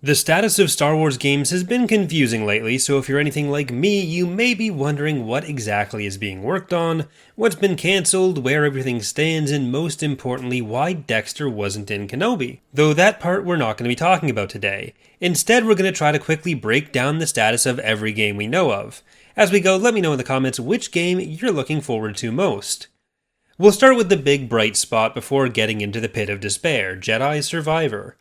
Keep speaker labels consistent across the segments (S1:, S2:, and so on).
S1: The status of Star Wars games has been confusing lately, so if you're anything like me, you may be wondering what exactly is being worked on, what's been cancelled, where everything stands, and most importantly, why Dexter wasn't in Kenobi. Though that part we're not going to be talking about today. Instead, we're going to try to quickly break down the status of every game we know of. As we go, let me know in the comments which game you're looking forward to most. We'll start with the big bright spot before getting into the pit of despair, Jedi Survivor.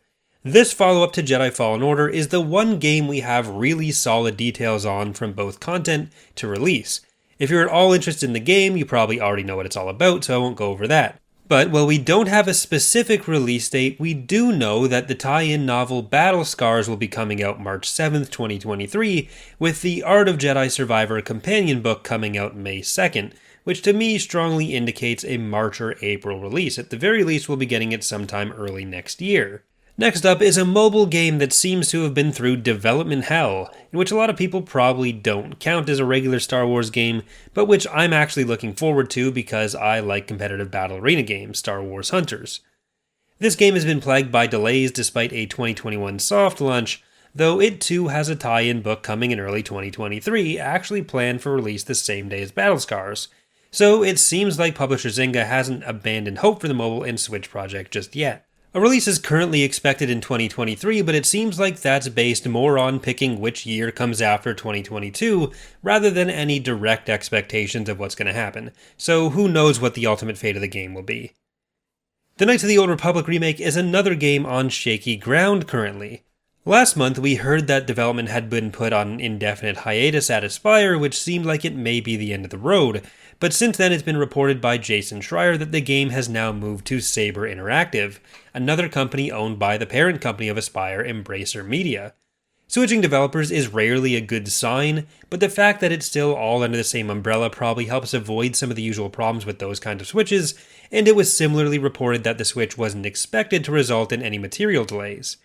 S1: This follow-up to Jedi Fallen Order is the one game we have really solid details on from both content to release. If you're at all interested in the game, you probably already know what it's all about, so I won't go over that. But while we don't have a specific release date, we do know that the tie-in novel Battle Scars will be coming out March 7th, 2023, with the Art of Jedi Survivor companion book coming out May 2nd, which to me strongly indicates a March or April release. At the very least, we'll be getting it sometime early next year. Next up is a mobile game that seems to have been through development hell, in which a lot of people probably don't count as a regular Star Wars game, but which I'm actually looking forward to because I like competitive battle arena games, Star Wars Hunters. This game has been plagued by delays despite a 2021 soft launch, though it too has a tie-in book coming in early 2023, actually planned for release the same day as Battle Scars. So it seems like publisher Zynga hasn't abandoned hope for the mobile and Switch project just yet. A release is currently expected in 2023, but it seems like that's based more on picking which year comes after 2022, rather than any direct expectations of what's going to happen, so who knows what the ultimate fate of the game will be. The Knights of the Old Republic remake is another game on shaky ground currently. Last month we heard that development had been put on an indefinite hiatus at Aspyr, which seemed like it may be the end of the road, but since then it's been reported by Jason Schreier that the game has now moved to Saber Interactive, another company owned by the parent company of Aspyr, Embracer Media. Switching developers is rarely a good sign, but the fact that it's still all under the same umbrella probably helps avoid some of the usual problems with those kind of switches, and it was similarly reported that the switch wasn't expected to result in any material delays.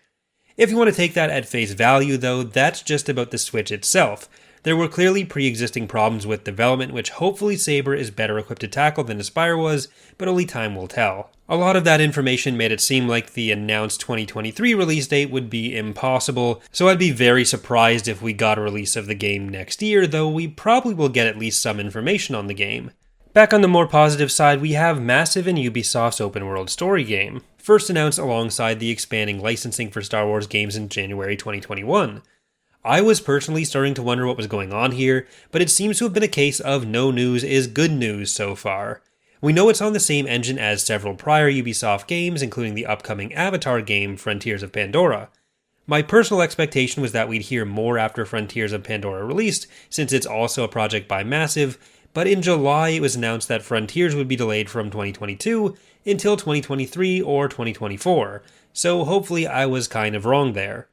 S1: If you want to take that at face value though, that's just about the Switch itself. There were clearly pre-existing problems with development which hopefully Saber is better equipped to tackle than Aspyr was, but only time will tell. A lot of that information made it seem like the announced 2023 release date would be impossible, so I'd be very surprised if we got a release of the game next year, though we probably will get at least some information on the game. Back on the more positive side, we have Massive and Ubisoft's open world story game, first announced alongside the expanding licensing for Star Wars games in January 2021. I was personally starting to wonder what was going on here, but it seems to have been a case of no news is good news so far. We know it's on the same engine as several prior Ubisoft games, including the upcoming Avatar game, Frontiers of Pandora. My personal expectation was that we'd hear more after Frontiers of Pandora released, since it's also a project by Massive, but in July it was announced that Frontiers would be delayed from 2022 until 2023 or 2024, so hopefully I was kind of wrong there.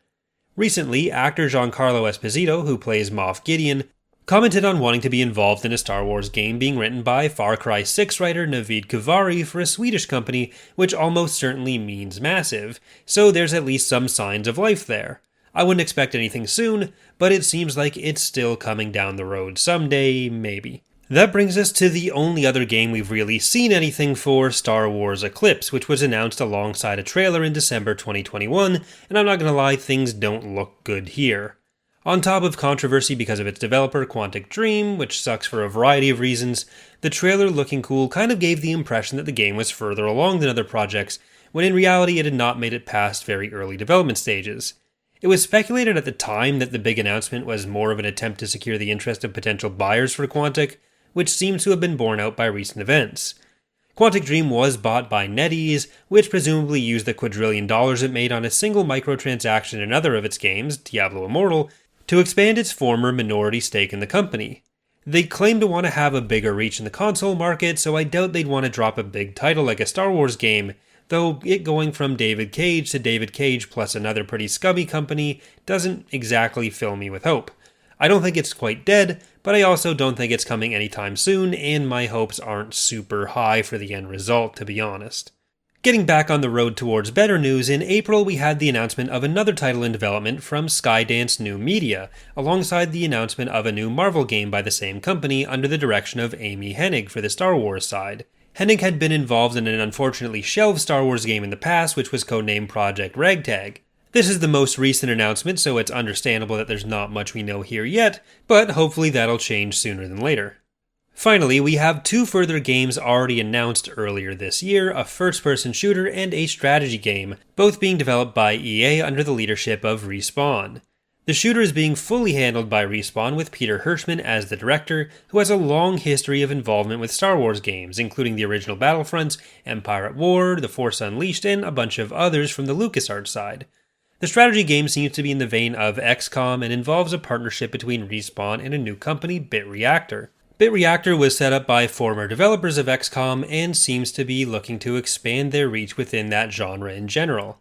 S1: Recently, actor Giancarlo Esposito, who plays Moff Gideon, commented on wanting to be involved in a Star Wars game being written by Far Cry 6 writer Navid Kavari for a Swedish company, which almost certainly means Massive, so there's at least some signs of life there. I wouldn't expect anything soon, but it seems like it's still coming down the road someday, maybe. That brings us to the only other game we've really seen anything for, Star Wars Eclipse, which was announced alongside a trailer in December 2021, and I'm not gonna lie, things don't look good here. On top of controversy because of its developer, Quantic Dream, which sucks for a variety of reasons, the trailer looking cool kind of gave the impression that the game was further along than other projects, when in reality it had not made it past very early development stages. It was speculated at the time that the big announcement was more of an attempt to secure the interest of potential buyers for Quantic, which seems to have been borne out by recent events. Quantic Dream was bought by NetEase, which presumably used the quadrillion dollars it made on a single microtransaction in another of its games, Diablo Immortal, to expand its former minority stake in the company. They claim to want to have a bigger reach in the console market, so I doubt they'd want to drop a big title like a Star Wars game, though it going from David Cage to David Cage plus another pretty scummy company doesn't exactly fill me with hope. I don't think it's quite dead, but I also don't think it's coming anytime soon, and my hopes aren't super high for the end result, to be honest. Getting back on the road towards better news, in April we had the announcement of another title in development from Skydance New Media, alongside the announcement of a new Marvel game by the same company under the direction of Amy Hennig for the Star Wars side. Hennig had been involved in an unfortunately shelved Star Wars game in the past, which was codenamed Project Ragtag. This is the most recent announcement, so it's understandable that there's not much we know here yet, but hopefully that'll change sooner than later. Finally, we have 2 further games already announced earlier this year, a first-person shooter and a strategy game, both being developed by EA under the leadership of Respawn. The shooter is being fully handled by Respawn with Peter Hirschman as the director, who has a long history of involvement with Star Wars games, including the original Battlefronts, Empire at War, The Force Unleashed, and a bunch of others from the LucasArts side. The strategy game seems to be in the vein of XCOM and involves a partnership between Respawn and a new company, BitReactor. BitReactor was set up by former developers of XCOM and seems to be looking to expand their reach within that genre in general.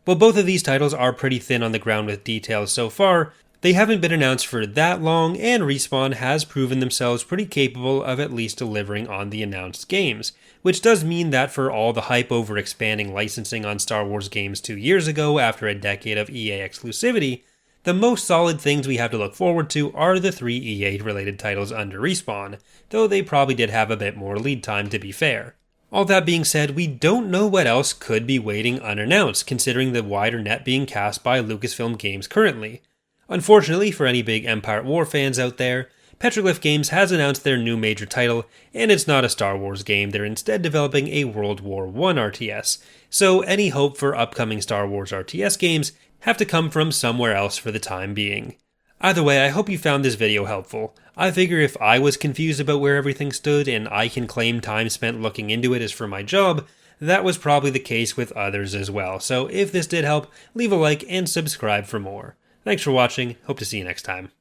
S1: While both of these titles are pretty thin on the ground with details so far, they haven't been announced for that long, and Respawn has proven themselves pretty capable of at least delivering on the announced games, which does mean that for all the hype over expanding licensing on Star Wars games 2 years ago after a decade of EA exclusivity, the most solid things we have to look forward to are the 3 EA-related titles under Respawn, though they probably did have a bit more lead time to be fair. All that being said, we don't know what else could be waiting unannounced, considering the wider net being cast by Lucasfilm Games currently. Unfortunately for any big Empire at War fans out there, Petroglyph Games has announced their new major title, and it's not a Star Wars game, they're instead developing a World War I RTS, so any hope for upcoming Star Wars RTS games have to come from somewhere else for the time being. Either way, I hope you found this video helpful. I figure if I was confused about where everything stood and I can claim time spent looking into it is for my job, that was probably the case with others as well, so if this did help, leave a like and subscribe for more. Thanks for watching, hope to see you next time.